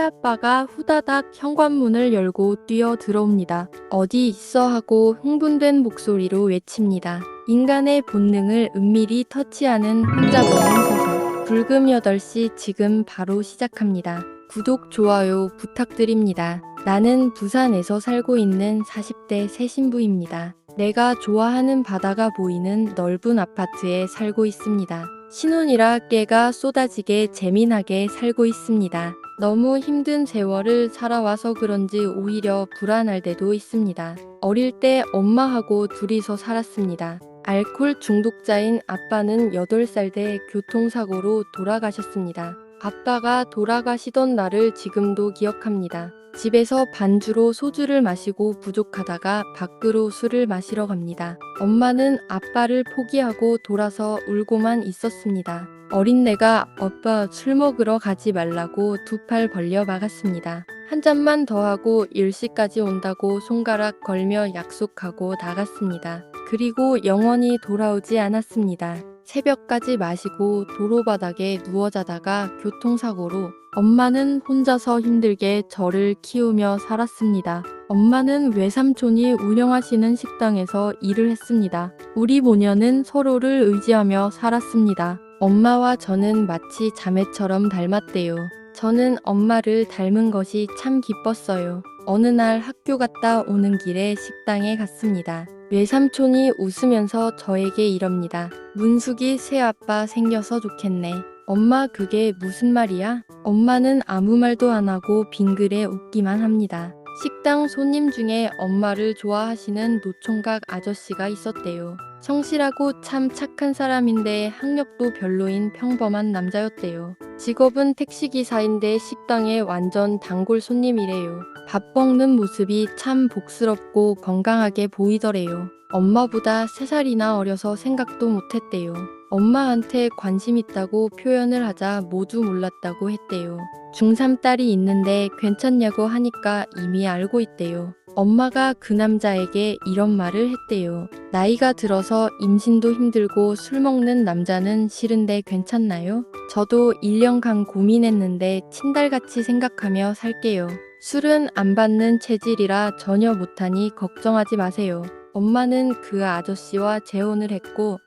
새아빠가 후다닥 현관문을 열고 뛰어 들어옵니다. 어디 있어 하고 흥분된 목소리로 외칩니다. 인간의 본능을 은밀히 터치하는 혼자 보는 소설. 불금 8시 지금 바로 시작합니다. 구독, 좋아요 부탁드립니다. 나는 부산에서 살고 있는 40대 새 신부입니다. 내가 좋아하는 바다가 보이는 넓은 아파트에 살고 있습니다. 신혼이라 깨가 쏟아지게 재미나게 살고 있습니다. 너무 힘든 세월을 살아와서 그런지 오히려 불안할 때도 있습니다. 어릴 때 엄마하고 둘이서 살았습니다. 알코올 중독자인 아빠는 8살 때 교통사고로 돌아가셨습니다. 아빠가 돌아가시던 날을 지금도 기억합니다. 집에서 반주로 소주를 마시고 부족하다가 밖으로 술을 마시러 갑니다. 엄마는 아빠를 포기하고 돌아서 울고만 있었습니다. 어린 내가 "오빠 술 먹으러 가지 말라고 2팔 벌려 막았습니다. 한 잔만 더 하고 10시까지 온다고 손가락 걸며 약속하고 나갔습니다. 그리고 영원히 돌아오지 않았습니다. 새벽까지 마시고 도로바닥에 누워 자다가 교통사고로 엄마는 혼자서 힘들게 저를 키우며 살았습니다. 엄마는 외삼촌이 운영하시는 식당에서 일을 했습니다. 우리 모녀는 서로를 의지하며 살았습니다. 엄마와 저는 마치 자매처럼 닮았대요. 저는 엄마를 닮은 것이 참 기뻤어요. 어느 날 학교 갔다 오는 길에 식당에 갔습니다. 외삼촌이 웃으면서 저에게 이럽니다. 문숙이 새아빠 생겨서 좋겠네. 엄마 그게 무슨 말이야? 엄마는 아무 말도 안 하고 빙그레 웃기만 합니다. 식당 손님 중에 엄마를 좋아하시는 노총각 아저씨가 있었대요. 성실하고 참 착한 사람인데 학력도 별로인 평범한 남자였대요. 직업은 택시기사인데 식당에 완전 단골 손님이래요. 밥 먹는 모습이 참 복스럽고 건강하게 보이더래요. 엄마보다 3살이나 어려서 생각도 못했대요. 엄마한테 관심 있다고 표현을 하자 모두 몰랐다고 했대요. 중3 딸이 있는데 괜찮냐고 하니까 이미 알고 있대요. 엄마가 그 남자에게 이런 말을 했대요. 나이가 들어서 임신도 힘들고 술 먹는 남자는 싫은데 괜찮나요? 저도 1년간 고민했는데 친달같이 생각하며 살게요. 술은 안 받는 체질이라 전혀 못하니 걱정하지 마세요. 엄마는 그 아저씨와 재혼을 했고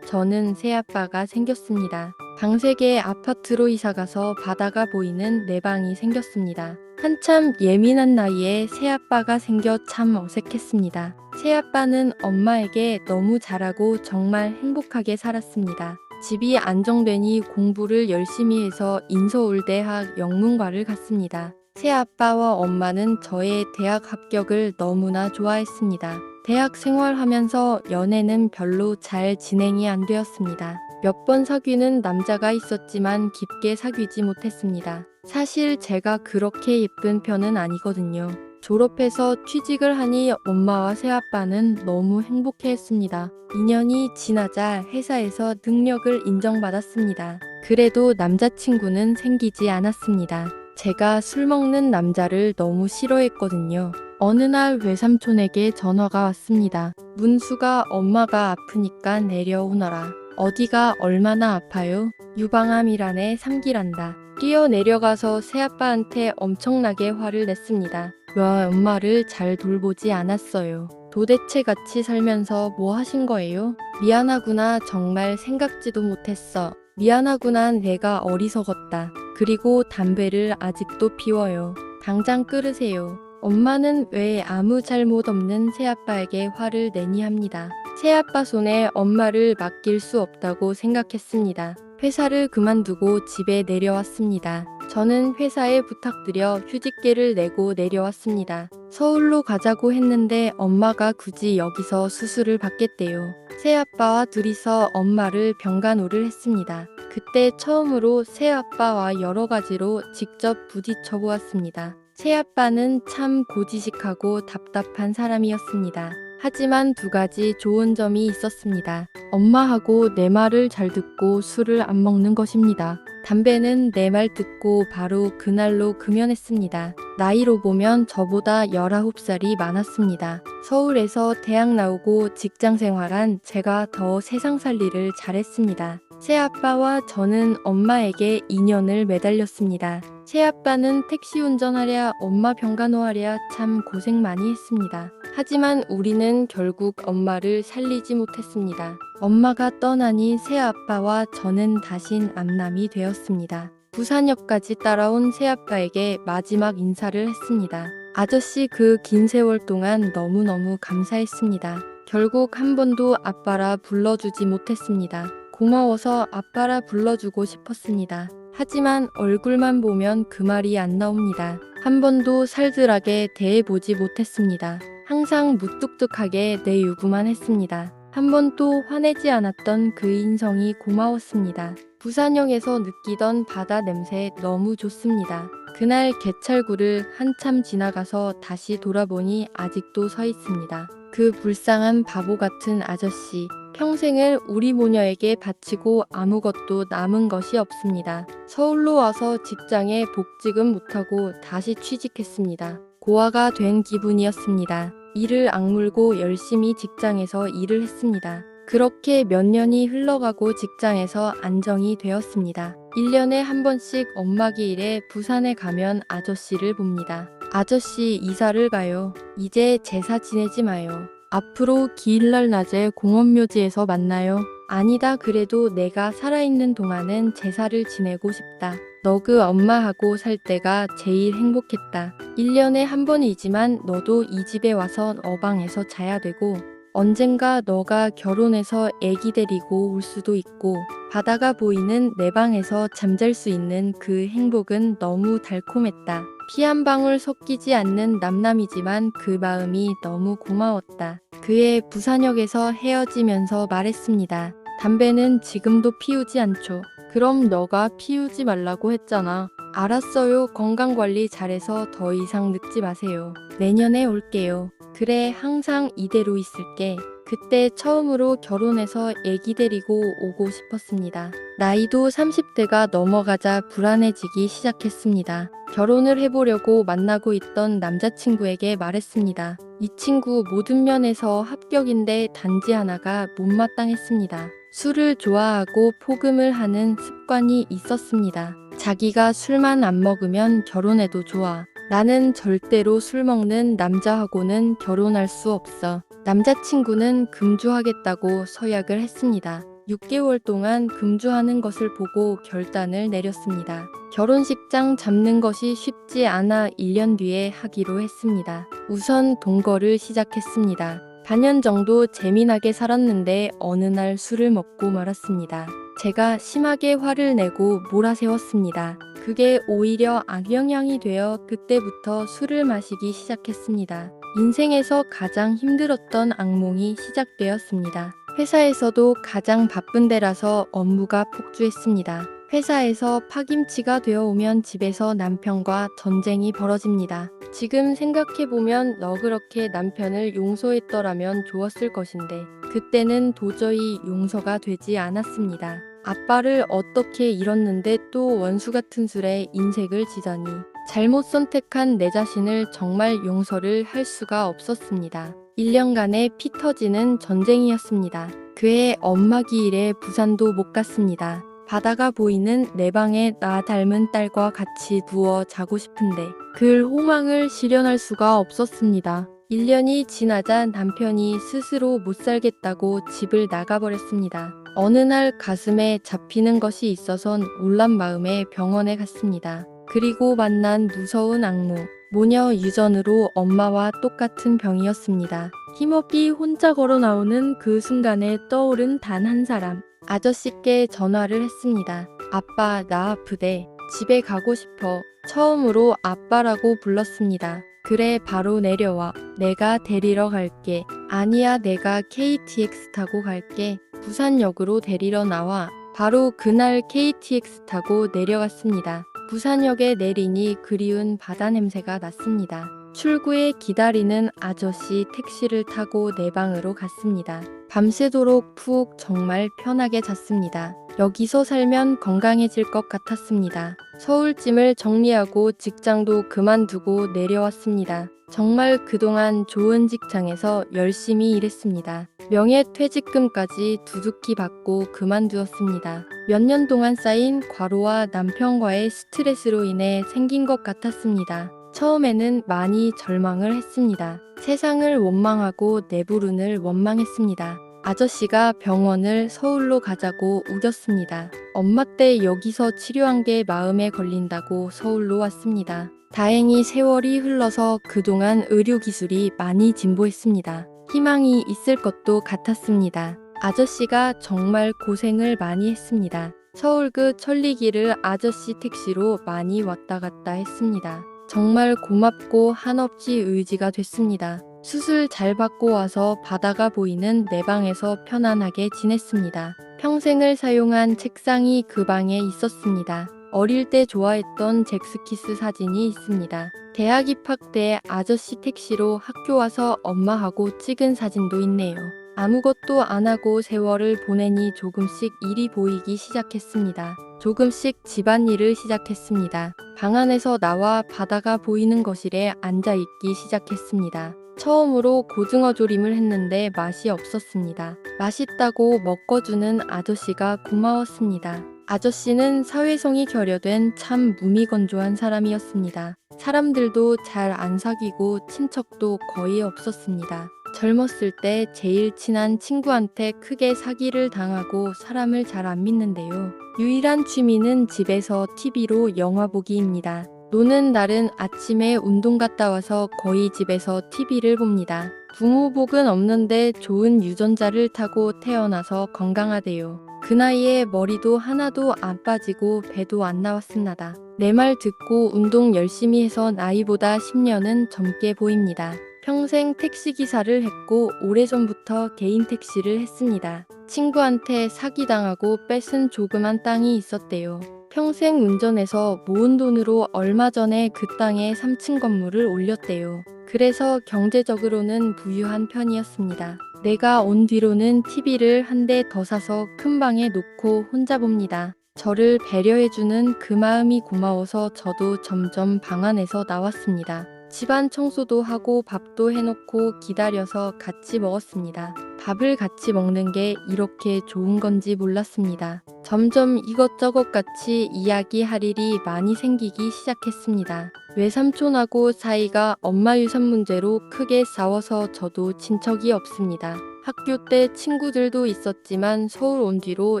저는 새아빠가 생겼습니다. 방세계 아파트로 이사가서 바다가 보이는 내 방이 생겼습니다. 한참 예민한 나이에 새아빠가 생겨 참 어색했습니다. 새아빠는 엄마에게 너무 잘하고 정말 행복하게 살았습니다. 집이 안정되니 공부를 열심히 해서 인서울대학 영문과를 갔습니다. 새아빠와 엄마는 저의 대학 합격을 너무나 좋아했습니다. 대학 생활하면서 연애는 별로 잘 진행이 안 되었습니다. 몇 번 사귀는 남자가 있었지만 깊게 사귀지 못했습니다. 사실 제가 그렇게 예쁜 편은 아니거든요. 졸업해서 취직을 하니 엄마와 새아빠는 너무 행복해했습니다. 2년이 지나자 회사에서 능력을 인정받았습니다. 그래도 남자친구는 생기지 않았습니다. 제가 술 먹는 남자를 너무 싫어했거든요. 어느 날 외삼촌에게 전화가 왔습니다. 문수가 엄마가 아프니까 내려오너라. 어디가 얼마나 아파요? 유방암이라네 3기란다. 뛰어 내려가서 새아빠한테 엄청나게 화를 냈습니다. 왜 엄마를 잘 돌보지 않았어요? 도대체 같이 살면서 뭐 하신 거예요? 미안하구나. 정말 생각지도 못했어. 미안하구나. 내가 어리석었다. 그리고 담배를 아직도 피워요. 당장 끊으세요. 엄마는 왜 아무 잘못 없는 새아빠에게 화를 내니 합니다. 새아빠 손에 엄마를 맡길 수 없다고 생각했습니다. 회사를 그만두고 집에 내려왔습니다. 저는 회사에 부탁드려 휴직계를 내고 내려왔습니다. 서울로 가자고 했는데 엄마가 굳이 여기서 수술을 받겠대요. 새아빠와 둘이서 엄마를 병간호를 했습니다. 그때 처음으로 새아빠와 여러 가지로 직접 부딪혀 보았습니다. 새아빠는 참 고지식하고 답답한 사람이었습니다. 하지만 2가지 좋은 점이 있었습니다. 엄마하고 내 말을 잘 듣고 술을 안 먹는 것입니다. 담배는 내 말 듣고 바로 그날로 금연했습니다. 나이로 보면 저보다 19살이 많았습니다. 서울에서 대학 나오고 직장 생활한 제가 더 세상 살리를 잘했습니다. 새아빠와 저는 엄마에게 인연을 매달렸습니다. 새아빠는 택시 운전하랴 엄마 병간호하랴 참 고생 많이 했습니다. 하지만 우리는 결국 엄마를 살리지 못했습니다. 엄마가 떠나니 새아빠와 저는 다신 암남이 되었습니다. 부산역까지 따라온 새아빠에게 마지막 인사를 했습니다. 아저씨 그 긴 세월 동안 너무너무 감사했습니다. 결국 한 번도 아빠라 불러주지 못했습니다. 고마워서 아빠라 불러주고 싶었습니다. 하지만 얼굴만 보면 그 말이 안 나옵니다. 한 번도 살들하게 대해보지 못했습니다. 항상 무뚝뚝하게 내 요구만 했습니다. 한 번도 화내지 않았던 그 인성이 고마웠습니다. 부산역에서 느끼던 바다 냄새 너무 좋습니다. 그날 개찰구를 한참 지나가서 다시 돌아보니 아직도 서 있습니다. 그 불쌍한 바보 같은 아저씨. 평생을 우리 모녀에게 바치고 아무것도 남은 것이 없습니다. 서울로 와서 직장에 복직은 못하고 다시 취직했습니다. 고아가 된 기분이었습니다. 이를 악물고 열심히 직장에서 일을 했습니다. 그렇게 몇 년이 흘러가고 직장에서 안정이 되었습니다. 1년에 한 번씩 엄마기일에 부산에 가면 아저씨를 봅니다. 아저씨 이사를 가요. 이제 제사 지내지 마요. 앞으로 기일날 낮에 공원묘지에서 만나요. 아니다 그래도 내가 살아있는 동안은 제사를 지내고 싶다. 너그 엄마하고 살 때가 제일 행복했다. 1년에 한 번이지만 너도 이 집에 와서 어방에서 자야 되고 언젠가 너가 결혼해서 애기 데리고 올 수도 있고 바다가 보이는 내 방에서 잠잘 수 있는 그 행복은 너무 달콤했다. 피 한 방울 섞이지 않는 남남이지만 그 마음이 너무 고마웠다. 그의 부산역에서 헤어지면서 말했습니다. 담배는 지금도 피우지 않죠. 그럼 너가 피우지 말라고 했잖아. 알았어요. 건강관리 잘해서 더 이상 늙지 마세요. 내년에 올게요. 그래 항상 이대로 있을게. 그때 처음으로 결혼해서 애기 데리고 오고 싶었습니다. 나이도 30대가 넘어가자 불안해지기 시작했습니다. 결혼을 해보려고 만나고 있던 남자친구에게 말했습니다. 이 친구 모든 면에서 합격인데 단지 하나가 못마땅했습니다. 술을 좋아하고 포금을 하는 습관이 있었습니다. 자기가 술만 안 먹으면 결혼해도 좋아. 나는 절대로 술 먹는 남자하고는 결혼할 수 없어. 남자친구는 금주하겠다고 서약을 했습니다. 6개월 동안 금주하는 것을 보고 결단을 내렸습니다. 결혼식장 잡는 것이 쉽지 않아 1년 뒤에 하기로 했습니다. 우선 동거를 시작했습니다. 반년 정도 재미나게 살았는데 어느 날 술을 먹고 말았습니다. 제가 심하게 화를 내고 몰아세웠습니다. 그게 오히려 악영향이 되어 그때부터 술을 마시기 시작했습니다. 인생에서 가장 힘들었던 악몽이 시작되었습니다. 회사에서도 가장 바쁜 데라서 업무가 폭주했습니다. 회사에서 파김치가 되어오면 집에서 남편과 전쟁이 벌어집니다. 지금 생각해보면 너 그렇게 남편을 용서했더라면 좋았을 것인데 그때는 도저히 용서가 되지 않았습니다. 아빠를 어떻게 잃었는데 또 원수 같은 술에 인색을 지다니 잘못 선택한 내 자신을 정말 용서를 할 수가 없었습니다. 1년간의 피 터지는 전쟁이었습니다. 그의 엄마 기일에 부산도 못 갔습니다. 바다가 보이는 내 방에 나 닮은 딸과 같이 누워 자고 싶은데 그 호망을 실현할 수가 없었습니다. 1년이 지나자 남편이 스스로 못 살겠다고 집을 나가버렸습니다. 어느 날 가슴에 잡히는 것이 있어선 울란 마음에 병원에 갔습니다. 그리고 만난 무서운 악몽. 모녀 유전으로 엄마와 똑같은 병이었습니다. 힘없이 혼자 걸어 나오는 그 순간에 떠오른 단 한 사람. 아저씨께 전화를 했습니다. 아빠 나 아프대. 집에 가고 싶어. 처음으로 아빠라고 불렀습니다. 그래 바로 내려와. 내가 데리러 갈게. 아니야 내가 KTX 타고 갈게. 부산역으로 데리러 나와. 바로 그날 KTX 타고 내려갔습니다. 부산역에 내리니 그리운 바다 냄새가 났습니다. 출구에 기다리는 아저씨 택시를 타고 내 방으로 갔습니다. 밤새도록 푹 정말 편하게 잤습니다. 여기서 살면 건강해질 것 같았습니다. 서울짐을 정리하고 직장도 그만두고 내려왔습니다. 정말 그동안 좋은 직장에서 열심히 일했습니다. 명예퇴직금까지 두둑히 받고 그만두었습니다. 몇 년 동안 쌓인 과로와 남편과의 스트레스로 인해 생긴 것 같았습니다. 처음에는 많이 절망을 했습니다. 세상을 원망하고 내 부른을 원망했습니다. 아저씨가 병원을 서울로 가자고 우겼습니다. 엄마 때 여기서 치료한 게 마음에 걸린다고 서울로 왔습니다. 다행히 세월이 흘러서 그동안 의료기술이 많이 진보했습니다. 희망이 있을 것도 같았습니다. 아저씨가 정말 고생을 많이 했습니다. 서울그 천리길을 아저씨 택시로 많이 왔다 갔다 했습니다. 정말 고맙고 한없이 의지가 됐습니다. 수술 잘 받고 와서 바다가 보이는 내 방에서 편안하게 지냈습니다. 평생을 사용한 책상이 그 방에 있었습니다. 어릴 때 좋아했던 잭스키스 사진이 있습니다. 대학 입학 때 아저씨 택시로 학교 와서 엄마하고 찍은 사진도 있네요. 아무것도 안 하고 세월을 보내니 조금씩 일이 보이기 시작했습니다. 조금씩 집안일을 시작했습니다. 방 안에서 나와 바다가 보이는 거실에 앉아있기 시작했습니다. 처음으로 고등어 조림을 했는데 맛이 없었습니다. 맛있다고 먹어주는 아저씨가 고마웠습니다. 아저씨는 사회성이 결여된 참 무미건조한 사람이었습니다. 사람들도 잘 안 사귀고 친척도 거의 없었습니다. 젊었을 때 제일 친한 친구한테 크게 사기를 당하고 사람을 잘 안 믿는데요. 유일한 취미는 집에서 TV로 영화 보기입니다. 노는 날은 아침에 운동 갔다 와서 거의 집에서 TV를 봅니다. 부모 복은 없는데 좋은 유전자를 타고 태어나서 건강하대요. 그 나이에 머리도 하나도 안 빠지고 배도 안 나왔습니다. 내 말 듣고 운동 열심히 해서 나이보다 10년은 젊게 보입니다. 평생 택시기사를 했고 오래전부터 개인 택시를 했습니다. 친구한테 사기당하고 뺏은 조그만 땅이 있었대요. 평생 운전해서 모은 돈으로 얼마 전에 그 땅에 3층 건물을 올렸대요. 그래서 경제적으로는 부유한 편이었습니다. 내가 온 뒤로는 TV를 한 대 더 사서 큰 방에 놓고 혼자 봅니다. 저를 배려해주는 그 마음이 고마워서 저도 점점 방 안에서 나왔습니다. 집안 청소도 하고 밥도 해놓고 기다려서 같이 먹었습니다. 밥을 같이 먹는 게 이렇게 좋은 건지 몰랐습니다. 점점 이것저것 같이 이야기할 일이 많이 생기기 시작했습니다. 외삼촌하고 사이가 엄마 유산 문제로 크게 싸워서 저도 친척이 없습니다. 학교 때 친구들도 있었지만 서울 온 뒤로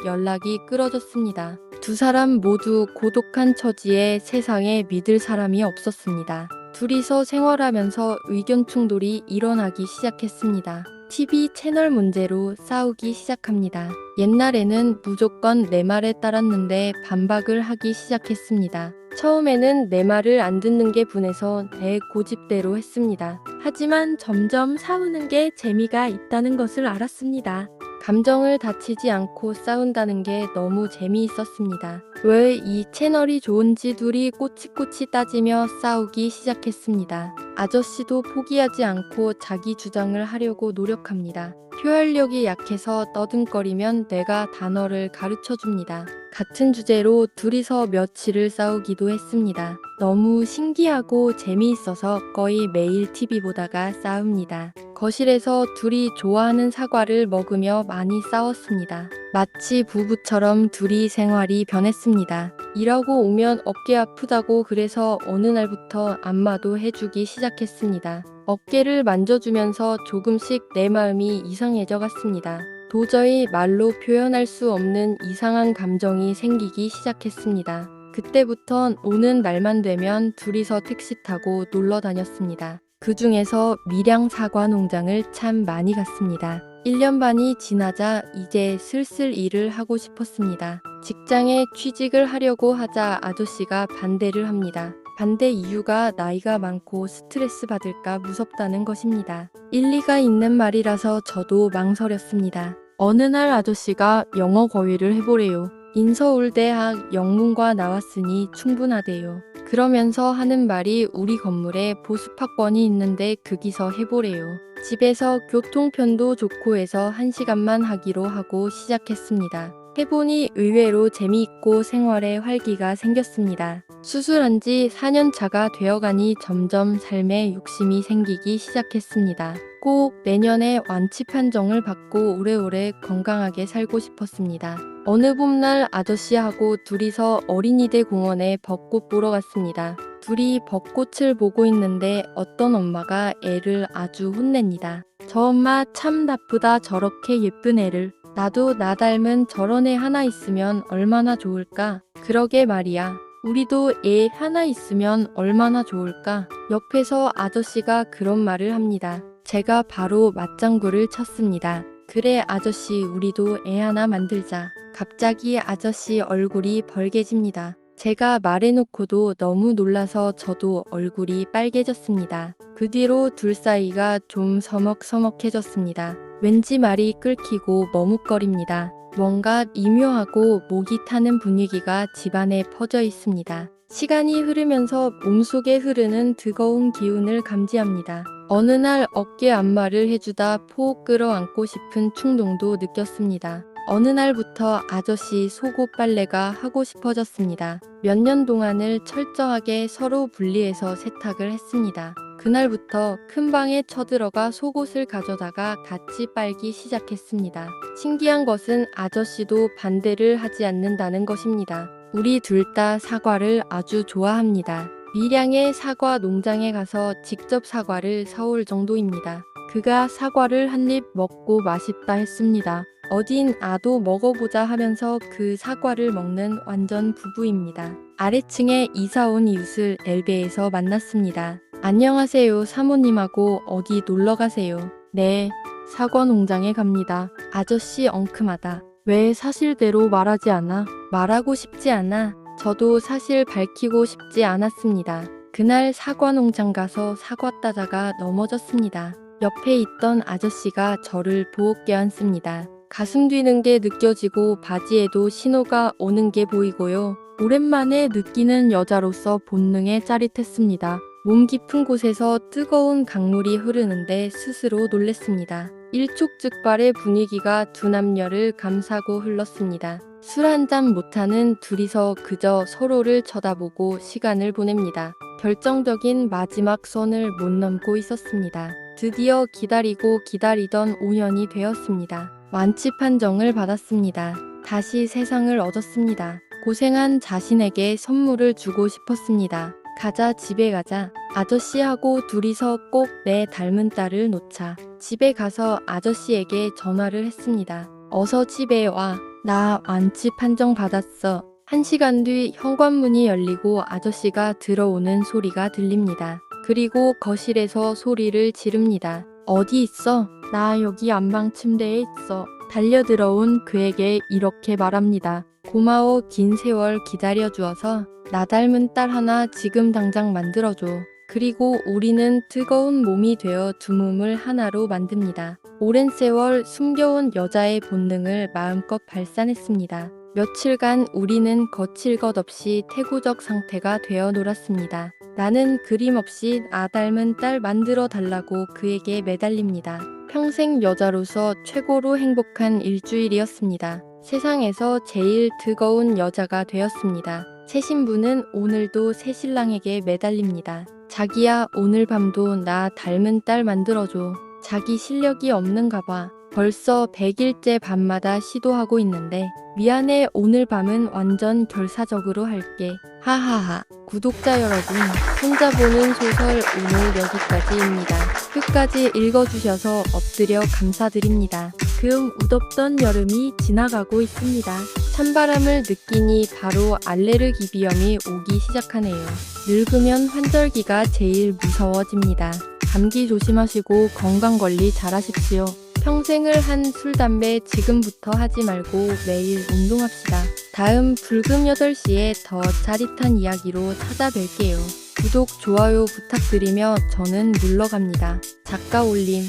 연락이 끊어졌습니다. 두 사람 모두 고독한 처지에 세상에 믿을 사람이 없었습니다. 둘이서 생활하면서 의견 충돌이 일어나기 시작했습니다. TV 채널 문제로 싸우기 시작합니다. 옛날에는 무조건 내 말에 따랐는데 반박을 하기 시작했습니다. 처음에는 내 말을 안 듣는 게 분해서 내 고집대로 했습니다. 하지만 점점 싸우는 게 재미가 있다는 것을 알았습니다. 감정을 다치지 않고 싸운다는 게 너무 재미있었습니다. 왜 이 채널이 좋은지 둘이 꼬치꼬치 따지며 싸우기 시작했습니다. 아저씨도 포기하지 않고 자기 주장을 하려고 노력합니다. 표현력이 약해서 떠듬거리면 내가 단어를 가르쳐 줍니다. 같은 주제로 둘이서 며칠을 싸우기도 했습니다. 너무 신기하고 재미있어서 거의 매일 TV 보다가 싸웁니다. 거실에서 둘이 좋아하는 사과를 먹으며 많이 싸웠습니다. 마치 부부처럼 둘이 생활이 변했습니다. 일하고 오면 어깨 아프다고 그래서 어느 날부터 안마도 해주기 시작했습니다. 어깨를 만져주면서 조금씩 내 마음이 이상해져 갔습니다. 도저히 말로 표현할 수 없는 이상한 감정이 생기기 시작했습니다. 그때부턴 오는 날만 되면 둘이서 택시 타고 놀러 다녔습니다. 그 중에서 밀양 사과 농장을 참 많이 갔습니다. 1년 반이 지나자 이제 슬슬 일을 하고 싶었습니다. 직장에 취직을 하려고 하자 아저씨가 반대를 합니다. 반대 이유가 나이가 많고 스트레스 받을까 무섭다는 것입니다. 일리가 있는 말이라서 저도 망설였습니다. 어느 날 아저씨가 영어 거위를 해보래요. 인서울대학 영문과 나왔으니 충분하대요. 그러면서 하는 말이 우리 건물에 보습학원이 있는데 거기서 해보래요. 집에서 교통편도 좋고 해서 1시간만 하기로 하고 시작했습니다. 해보니 의외로 재미있고 생활에 활기가 생겼습니다. 수술한 지 4년 차가 되어가니 점점 삶에 욕심이 생기기 시작했습니다. 꼭 내년에 완치 판정을 받고 오래오래 건강하게 살고 싶었습니다. 어느 봄날 아저씨하고 둘이서 어린이대 공원에 벚꽃 보러 갔습니다. 둘이 벚꽃을 보고 있는데 어떤 엄마가 애를 아주 혼냅니다. 저 엄마 참 나쁘다, 저렇게 예쁜 애를. 나도 나 닮은 저런 애 하나 있으면 얼마나 좋을까? 그러게 말이야. 우리도 애 하나 있으면 얼마나 좋을까? 옆에서 아저씨가 그런 말을 합니다. 제가 바로 맞장구를 쳤습니다. 그래 아저씨, 우리도 애 하나 만들자. 갑자기 아저씨 얼굴이 벌개집니다. 제가 말해놓고도 너무 놀라서 저도 얼굴이 빨개졌습니다. 그 뒤로 둘 사이가 좀 서먹서먹해졌습니다. 왠지 말이 끓기고 머뭇거립니다. 뭔가 미묘하고 목이 타는 분위기가 집안에 퍼져 있습니다. 시간이 흐르면서 몸속에 흐르는 뜨거운 기운을 감지합니다. 어느 날 어깨 안마를 해주다 폭 끌어안고 싶은 충동도 느꼈습니다. 어느 날부터 아저씨 속옷 빨래가 하고 싶어졌습니다. 몇 년 동안을 철저하게 서로 분리해서 세탁을 했습니다. 그날부터 큰 방에 쳐들어가 속옷을 가져다가 같이 빨기 시작했습니다. 신기한 것은 아저씨도 반대를 하지 않는다는 것입니다. 우리 둘 다 사과를 아주 좋아합니다. 밀양의 사과 농장에 가서 직접 사과를 사올 정도입니다. 그가 사과를 한 입 먹고 맛있다 했습니다. 어딘 아도 먹어보자 하면서 그 사과를 먹는 완전 부부입니다. 아래층에 이사온 이웃을 엘베에서 만났습니다. 안녕하세요, 사모님하고 어디 놀러 가세요? 네, 사과 농장에 갑니다. 아저씨 엉큼하다. 왜 사실대로 말하지 않아? 말하고 싶지 않아. 저도 사실 밝히고 싶지 않았습니다. 그날 사과 농장 가서 사과 따다가 넘어졌습니다. 옆에 있던 아저씨가 저를 보호 껴안습니다. 가슴 뛰는 게 느껴지고 바지에도 신호가 오는 게 보이고요. 오랜만에 느끼는 여자로서 본능에 짜릿했습니다. 몸 깊은 곳에서 뜨거운 강물이 흐르는데 스스로 놀랬습니다. 일촉즉발의 분위기가 두 남녀를 감싸고 흘렀습니다. 술 한 잔 못하는 둘이서 그저 서로를 쳐다보고 시간을 보냅니다. 결정적인 마지막 선을 못 넘고 있었습니다. 드디어 기다리고 기다리던 5년이 되었습니다. 완치 판정을 받았습니다. 다시 세상을 얻었습니다. 고생한 자신에게 선물을 주고 싶었습니다. 가자, 집에 가자. 아저씨하고 둘이서 꼭 내 닮은 딸을 놓자. 집에 가서 아저씨에게 전화를 했습니다. 어서 집에 와. 나 완치 판정 받았어. 1시간 뒤 현관문이 열리고 아저씨가 들어오는 소리가 들립니다. 그리고 거실에서 소리를 지릅니다. 어디 있어? 나 여기 안방 침대에 있어. 달려들어온 그에게 이렇게 말합니다. 고마워, 긴 세월 기다려주어서. 나 닮은 딸 하나 지금 당장 만들어줘. 그리고 우리는 뜨거운 몸이 되어 두 몸을 하나로 만듭니다. 오랜 세월 숨겨온 여자의 본능을 마음껏 발산했습니다. 며칠간 우리는 거칠 것 없이 태고적 상태가 되어 놀았습니다. 나는 그림없이 나 닮은 딸 만들어 달라고 그에게 매달립니다. 평생 여자로서 최고로 행복한 일주일이었습니다. 세상에서 제일 뜨거운 여자가 되었습니다. 새 신부는 오늘도 새 신랑에게 매달립니다. 자기야, 오늘 밤도 나 닮은 딸 만들어줘. 자기 실력이 없는가 봐. 벌써 100일째 밤마다 시도하고 있는데 미안해, 오늘 밤은 완전 결사적으로 할게. 하하하. 구독자 여러분, 혼자 보는 소설 오늘 여기까지입니다. 끝까지 읽어주셔서 엎드려 감사드립니다. 무덥던 여름이 지나가고 있습니다. 찬바람을 느끼니 바로 알레르기 비염이 오기 시작하네요. 늙으면 환절기가 제일 무서워집니다. 감기 조심하시고 건강관리 잘하십시오. 평생을 한 술, 담배 지금부터 하지 말고 매일 운동합시다. 다음 불금 8시에 더 짜릿한 이야기로 찾아뵐게요. 구독, 좋아요 부탁드리며 저는 물러갑니다. 작가 올림.